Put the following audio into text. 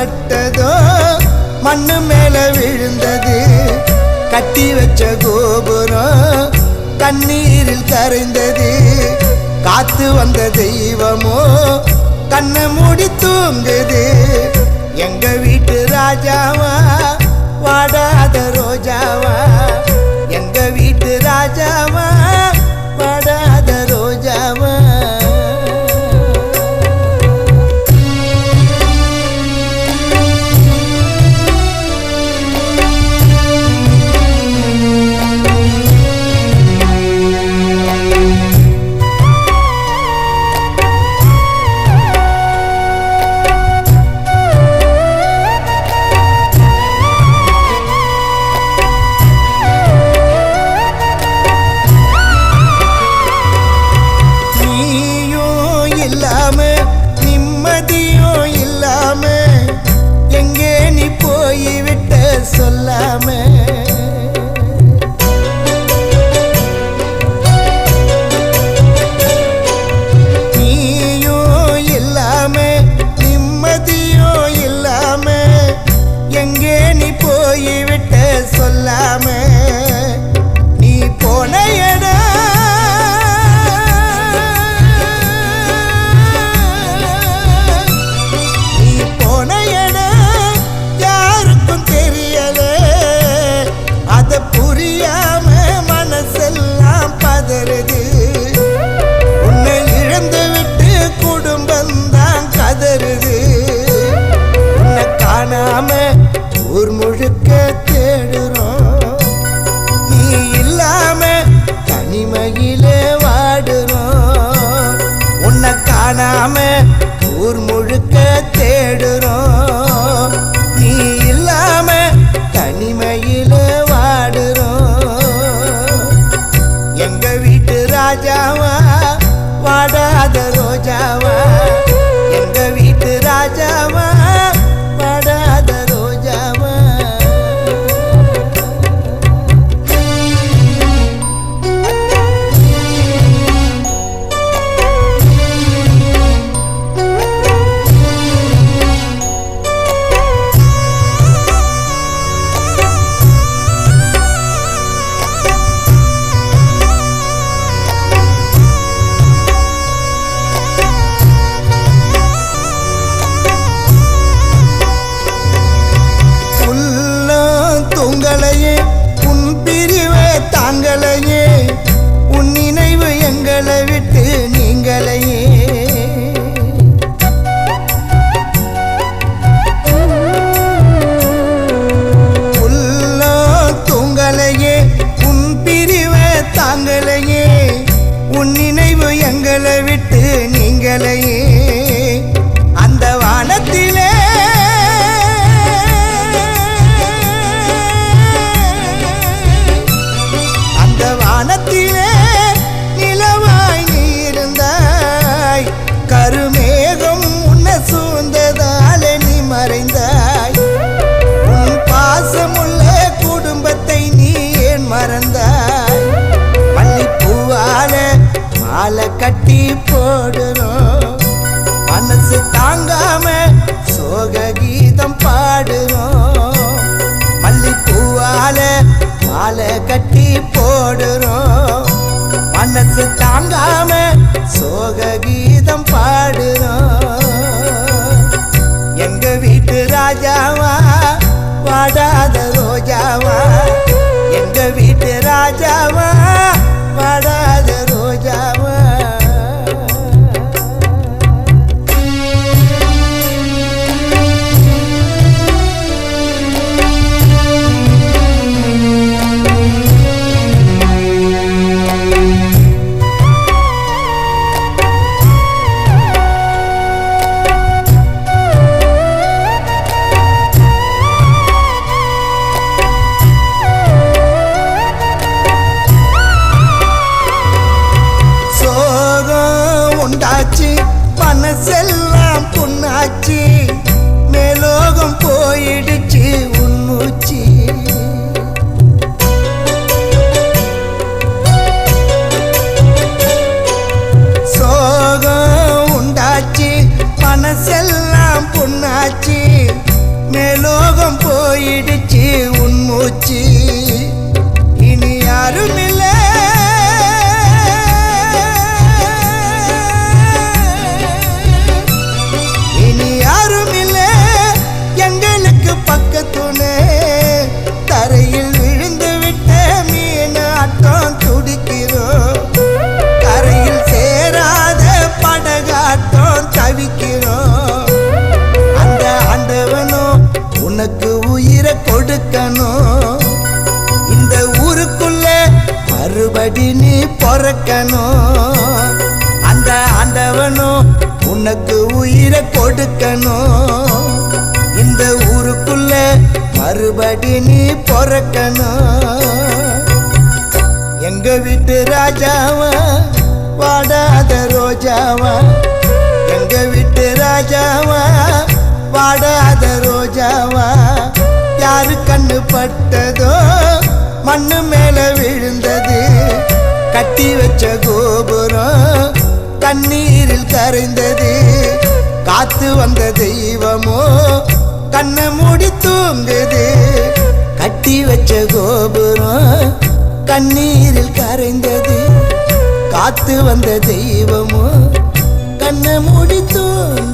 பட்டதோ மண்ணு மேல விழுந்தது. கட்டி வச்ச கோபுரம் கண்ணீரில் கரைந்தது. காத்து வந்த தெய்வமோ கண்ணை மூடி தூங்குது. எங்க வீட்டு ராஜாவா வாடாத ரோஜாவா, எங்க வீட்டு ராஜாவா வாடாத ரோஜாவா. சொல்லாம நீயும் இல்லாம நிம்மதியும் இல்லாம எங்கே நீ போய்விட்ட சொல்லாம. நீ போன இடம் புரியாம மனசெல்லாம் பதறுது. உன்னை இழந்து விட்டு குடும்பம்தான் கதறுது. உன்னை காணாம ஊர் முழுக்க தேடுறோம். நீ இல்லாம தனிமையிலே வாடுறோம். உன்னை காணாம ஊர் முழுக்க தேடுறோம். நீ இல்லாம தனிமையிலே எங்க வீட்டு ராஜாவா வாடாத ரோஜாவா, எங்க வீட்டு ராஜாவா வாடாத ரோஜாவா. உன் பிரிவே தாங்களையே, உன் நினைவு எங்களை விட்டு நீங்களையே. உள்ளோ தூங்கலையே உன் பிரிவே தாங்களையே, உன் நினைவு எங்களை விட்டு நீங்களையே. அந்த வானத்திலே வானத்திலே நிலவாய் நீ இருந்தாய். கருமேகம் உன்னை சூழ்ந்ததாலே நீ மறைந்தாய். உன் பாசமுள்ள குடும்பத்தை நீ ஏன் மறந்தாய்? மல்லிப்பூவால மாலை கட்டி போடுறோம். மனசு தாங்காம சோக கீதம் பாடுறோம். மல்லிப்பூவால மாலை கட்டி போடுறோம். மனசு தாங்காம சோக கீதம் பாடுறோம். எங்க வீட்டு ராஜாவா வாடாத ரோஜாவா, எங்க வீட்டு ராஜாவா வாடாத ரோஜாவா. மனசெல்லாம் புண்ணாச்சு. மேலோகம் போயிடுச்சு உன் மூச்சு. சோகம் உண்டாச்சு மனசெல்லாம் புண்ணாச்சு. உனக்கு உயிரை கொடுக்கணும். இந்த ஊருக்குள்ள மறுபடி நீ பிறக்கணும். எங்க வீட்டு ராஜாவா வாடாத ரோஜாவா, எங்க வீட்டு ராஜாவா வாடாத ரோஜாவா. யாரு கண்ணு பட்டதோ மண்ணு மேல விழுந்தது. கட்டி வச்ச கோபுரம் கண்ணீரில் கரைந்தது. காத்து வந்த தெய்வமோ கண்ணை மூடி தூங்குது. கட்டி வச்ச கோபுரம் கண்ணீரில் கரைந்தது. காத்து வந்த தெய்வமோ கண்ணை மூடி தூங்குது.